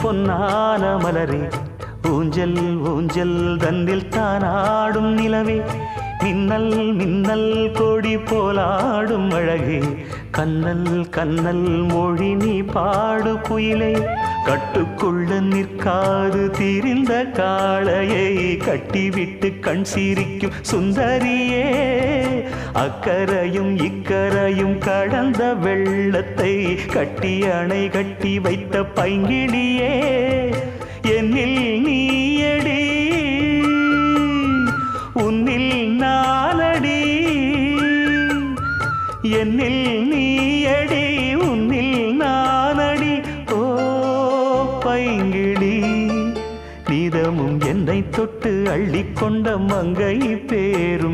பொன்னான மலரே ஊஞ்சல் ஊஞ்சல் தன்னில் தானாடும் நிலவே மின்னல் மின்னல் கொடி போலாடும் அழகே கண்ணல் கண்ணல் மொழி நீ பாடு குயிலே கட்டுக்குள்ள நிற்காது திரிந்த காளையை கட்டிவிட்டு கண் சிரிக்கும் சுந்தரியே அக்கரையும் இக்கரையும் கடந்த வெள்ளத்தை கட்டி அணை கட்டி வைத்த பைங்கிளியே என்னில் நீயடி உன்னில் நானடி என்னில் நீயடி உன்னில் நானடி ஓ பைங்கிளி நீதமும் என்னை தொட்டு அள்ளிக்கொண்ட மங்கை பேரும்